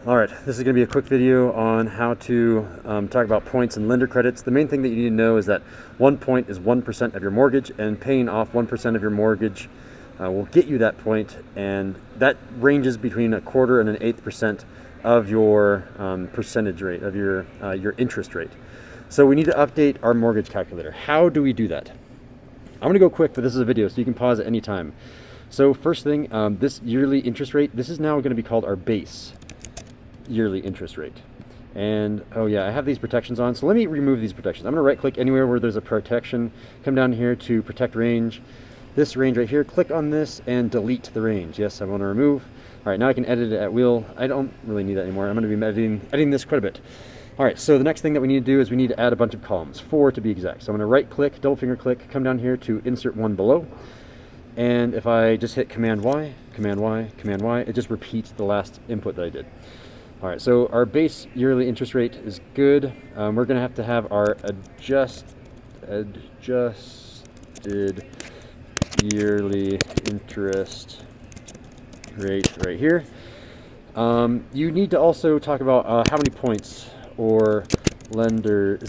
Alright, this is going to be a quick video on how to talk about points and lender credits. The main thing that you need to know is that 1 point is 1% of your mortgage, and paying off 1% of your mortgage will get you that point, and that ranges between 1/4 and 1/8% of your percentage rate, of your interest rate. So we need to update our mortgage calculator. How do we do that? I'm going to go quick, but this is a video, so you can pause at any time. So first thing, this yearly interest rate, this is now going to be called our base yearly interest rate. And oh yeah, I have these protections on, so let me remove these protections. I'm going to right click anywhere where there's a protection, come down here to protect range, this range right here, click on this and delete the range. Yes, I want to remove. All right, now I can edit it at will. I don't really need that anymore. I'm going to be editing this quite a bit. All right, so the next thing that we need to do is we need to add a bunch of columns, 4 to be exact. So I'm going to right click, double finger click, come down here to insert one below. And if I just hit Command Y, Command Y, Command Y, it just repeats the last input that I did. All right, so our base yearly interest rate is good. We're going to have our adjusted yearly interest rate right here. You need to also talk about how many points or lender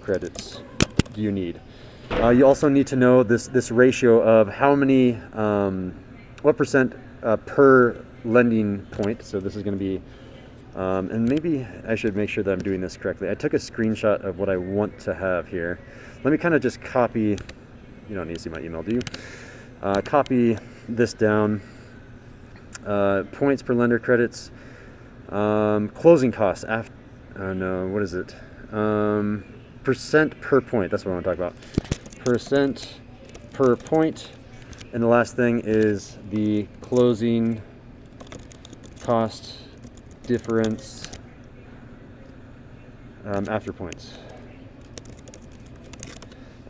credits do you need. You also need to know this ratio of how many, what percent per lending point. So this is going to be, and maybe I should make sure that I'm doing this correctly. I took a screenshot of what I want to have here. Let me kind of just copy, you don't need to see my email, do you? Copy this down. Points per lender credits, closing costs after, no, what is it? Percent per point, that's what I want to talk about. Percent per point. And the last thing is the closing cost difference after points.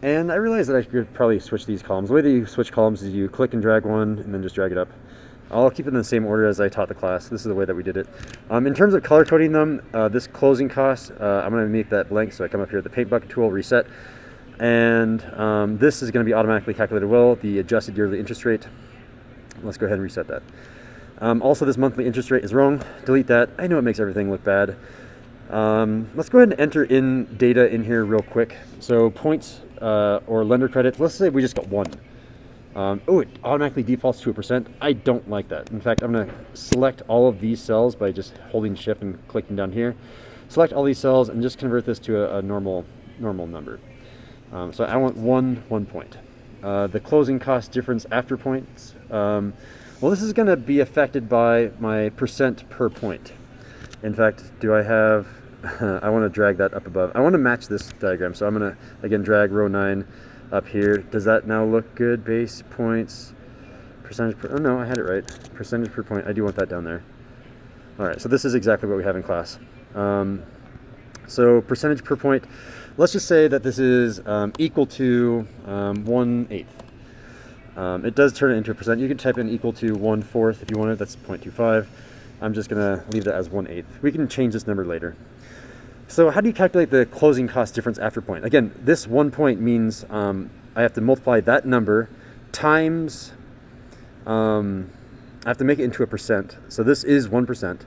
And I realized that I could probably switch these columns. The way that you switch columns is you click and drag one and then just drag it up. I'll keep it in the same order as I taught the class. This is the way that we did it. In terms of color coding them, this closing cost, I'm going to make that blank, so I come up here at the paint bucket tool, reset, and this is going to be automatically calculated well, the adjusted yearly interest rate. Let's go ahead and reset that. Also, this monthly interest rate is wrong. Delete that. I know it makes everything look bad. Let's go ahead and enter in data in here real quick. So points or lender credits, let's say we just got 1. Oh, it automatically defaults to 1%. I don't like that. In fact, I'm going to select all of these cells by just holding shift and clicking down here. Select all these cells and just convert this to a normal number. So I want 1 point. The closing cost difference after points. Well, this is going to be affected by my percent per point. In fact, do I have, I want to drag that up above. I want to match this diagram. So I'm going to, again, drag row 9 up here. Does that now look good? Base points, percentage per, oh no, I had it right. Percentage per point, I do want that down there. All right, so this is exactly what we have in class. So percentage per point, let's just say that this is equal to 1/8. It does turn it into a percent. You can type in equal to 1/4 if you want it, that's 0.25. I'm just gonna leave that as 1/8. We can change this number later. So how do you calculate the closing cost difference after point? Again, this 1 point means I have to multiply that number times, I have to make it into a percent. So this is 1%.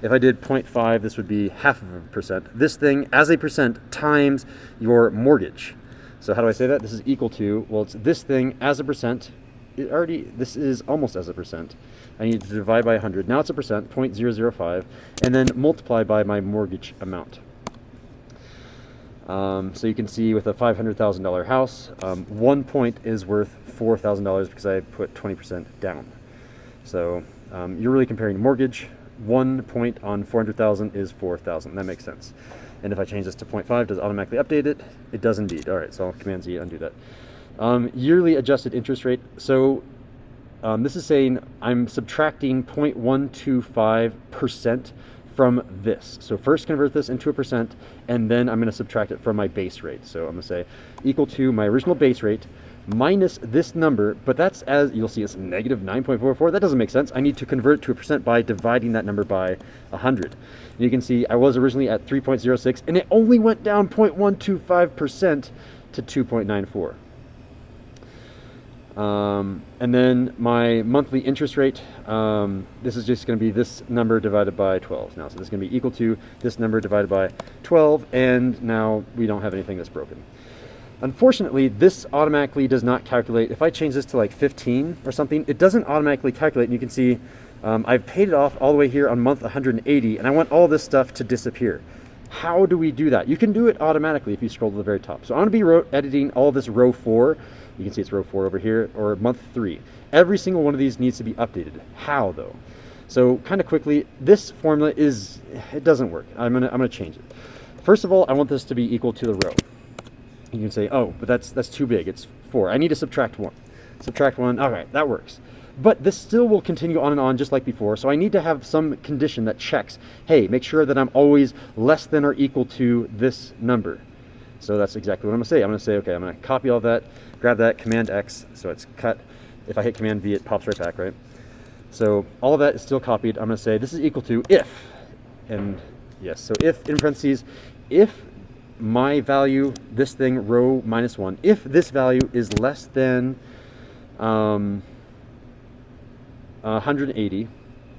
If I did 0.5, this would be 0.5%. This thing as a percent times your mortgage. So how do I say that? This is equal to, well, it's this thing as a percent. This is almost as a percent. I need to divide by 100. Now it's a percent, 0.005, and then multiply by my mortgage amount. So you can see with a $500,000 house, 1 point is worth $4,000 because I put 20% down. So you're really comparing mortgage. 1 point on 400,000 is 4,000. That makes sense. And if I change this to 0.5, does it automatically update it? It does indeed. All right, so I'll Command Z, undo that. Yearly adjusted interest rate. So this is saying I'm subtracting 0.125% from this. So first convert this into a percent, and then I'm going to subtract it from my base rate. So I'm going to say equal to my original base rate minus this number, but that's, as you'll see, it's negative 9.44. That doesn't make sense. I need to convert it to a percent by dividing that number by 100. You can see I was originally at 3.06, and it only went down 0.125% to 2.94. And then my monthly interest rate, this is just going to be this number divided by 12 now. So this is going to be equal to this number divided by 12, and now we don't have anything that's broken. Unfortunately, this automatically does not calculate. If I change this to like 15 or something, it doesn't automatically calculate. And you can see I've paid it off all the way here on month 180, and I want all this stuff to disappear. How do we do that? You can do it automatically if you scroll to the very top. So I'm going to be editing all this row 4. You can see it's row 4 over here, or month 3. Every single one of these needs to be updated. How though? So kind of quickly, this formula it doesn't work. I'm gonna change it. First of all, I want this to be equal to the row. You can say, oh, but that's too big. It's 4. I need to subtract 1. Subtract 1. All right, that works. But this still will continue on and on just like before. So I need to have some condition that checks, hey, make sure that I'm always less than or equal to this number. So that's exactly what I'm going to say. I'm going to say, okay, I'm going to copy all that, grab that, Command X, so it's cut. If I hit Command V, it pops right back, right? So all of that is still copied. I'm going to say this is equal to if, and yes, so if in parentheses, if my value, this thing, row minus 1, if this value is less than 180,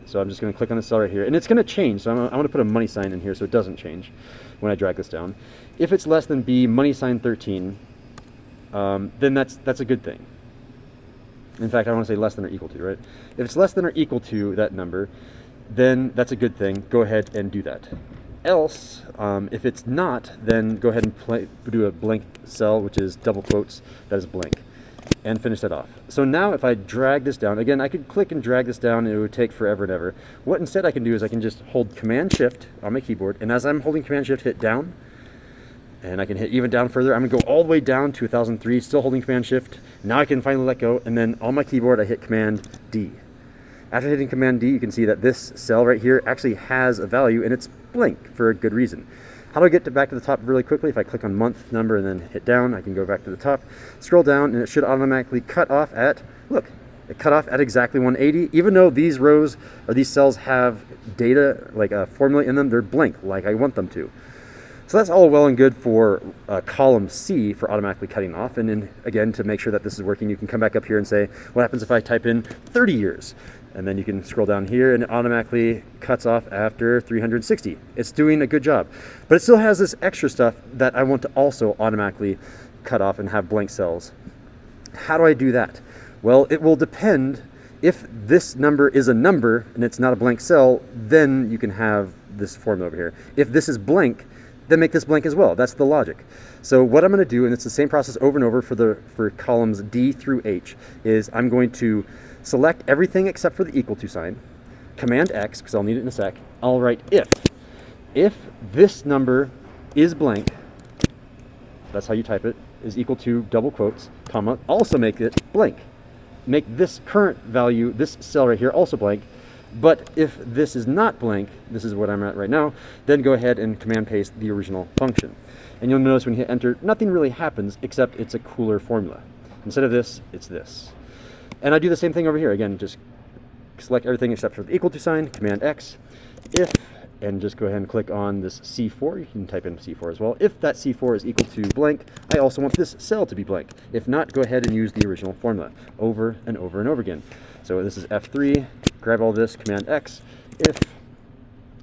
so I'm just going to click on the cell right here, and it's going to change, so I'm going to put a money sign in here so it doesn't change when I drag this down. If it's less than B, money sign 13, then that's a good thing. In fact, I want to say less than or equal to, right? If it's less than or equal to that number, then that's a good thing. Go ahead and do that. Else, if it's not, then go ahead and do a blank cell, which is double quotes, that is blank, and finish that off. So now if I drag this down, again, I could click and drag this down, and it would take forever and ever. What instead I can do is I can just hold Command-Shift on my keyboard, and as I'm holding Command-Shift, hit down, and I can hit even down further. I'm going to go all the way down to 1003, still holding Command-Shift. Now I can finally let go, and then on my keyboard, I hit Command-D. After hitting Command-D, you can see that this cell right here actually has a value, and it's blank for a good reason. How do I get back to the top really quickly? If I click on month number and then hit down, I can go back to the top, scroll down, and it should automatically cut off at, look, it cut off at exactly 180. Even though these rows or these cells have data, like a formula in them, they're blank, like I want them to. So that's all well and good for column C for automatically cutting off. And then again, to make sure that this is working, you can come back up here and say, what happens if I type in 30 years? And then you can scroll down here and it automatically cuts off after 360. It's doing a good job. But it still has this extra stuff that I want to also automatically cut off and have blank cells. How do I do that? Well, it will depend. If this number is a number and it's not a blank cell, then you can have this formula over here. If this is blank, then make this blank as well. That's the logic. So what I'm going to do, and it's the same process over and over for columns D through H, is I'm going to select everything except for the equal to sign, Command X, because I'll need it in a sec. I'll write if. If this number is blank, that's how you type it, is equal to double quotes, comma, also make it blank. Make this current value, this cell right here, also blank. But if this is not blank, this is what I'm at right now, then go ahead and command paste the original function. And you'll notice when you hit enter, nothing really happens except it's a cooler formula. Instead of this, it's this. And I do the same thing over here. Again, just select everything except for the equal to sign, Command X, if, and just go ahead and click on this C4. You can type in C4 as well. If that C4 is equal to blank, I also want this cell to be blank. If not, go ahead and use the original formula over and over and over again. So this is F3, grab all this, Command X, if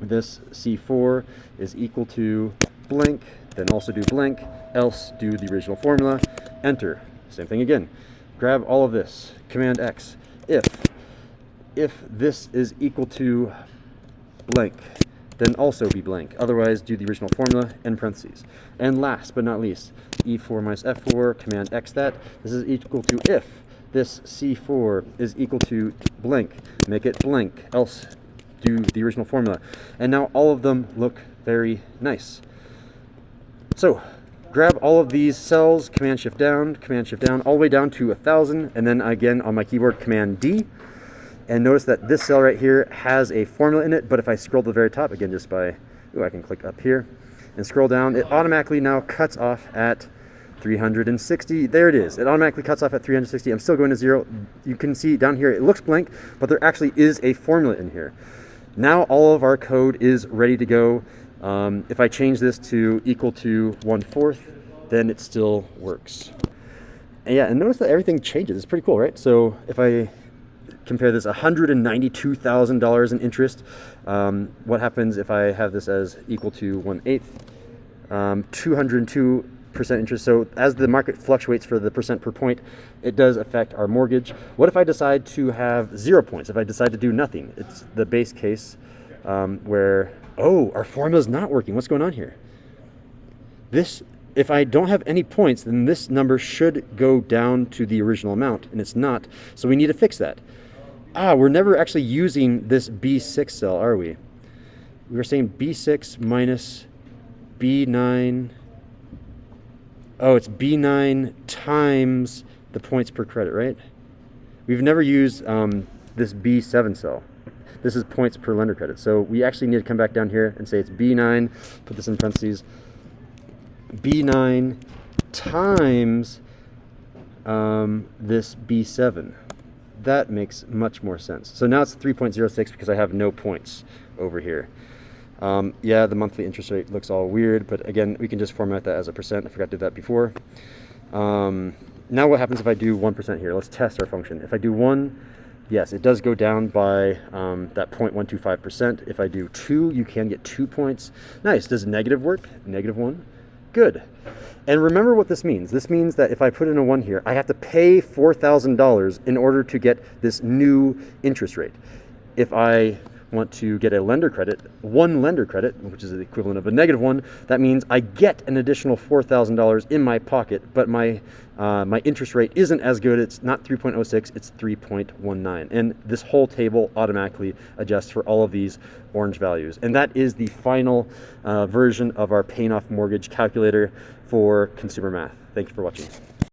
this C4 is equal to blank, then also do blank, else do the original formula, enter. Same thing again. Grab all of this, Command X, if this is equal to blank, then also be blank. Otherwise, do the original formula in parentheses. And last but not least, E4 minus F4, Command X that. This is equal to if this C4 is equal to blank, make it blank, else do the original formula. And now all of them look very nice. So grab all of these cells, Command Shift down, all the way down to 1000, and then again on my keyboard, Command D. And notice that this cell right here has a formula in it, but if I scroll to the very top, again just by, I can click up here and scroll down, it automatically now cuts off at 360. There it is. It automatically cuts off at 360. I'm still going to 0. You can see down here it looks blank, but there actually is a formula in here. Now all of our code is ready to go. If I change this to equal to 1/4, then it still works. And yeah, and notice that everything changes. It's pretty cool, right? So if I compare this $192,000 in interest, what happens if I have this as equal to 1/8? 202% interest. So as the market fluctuates for the percent per point, it does affect our mortgage. What if I decide to have 0 points? If I decide to do nothing? It's the base case where, oh, our formula is not working. What's going on here? If I don't have any points, then this number should go down to the original amount, and it's not. So we need to fix that. We're never actually using this B6 cell, are we? We were saying B6 minus B9. Oh, it's B9 times the points per credit, right? We've never used this B7 cell. This is points per lender credit. So we actually need to come back down here and say it's B9, put this in parentheses, B9 times this B7. That makes much more sense. So now it's 3.06 because I have no points over here. Yeah, the monthly interest rate looks all weird, but again, we can just format that as a percent. I forgot to do that before. Now what happens if I do 1% here? Let's test our function. If I do 1, yes, it does go down by that 0.125%. If I do 2, you can get 2 points. Nice. Does negative work? -1. Good. And remember what this means. This means that if I put in a 1 here, I have to pay $4,000 in order to get this new interest rate. If I want to get a lender credit, one lender credit, which is the equivalent of a -1, that means I get an additional $4,000 in my pocket, but my interest rate isn't as good. It's not 3.06, it's 3.19. And this whole table automatically adjusts for all of these orange values. And that is the final version of our paying off mortgage calculator for consumer math. Thank you for watching.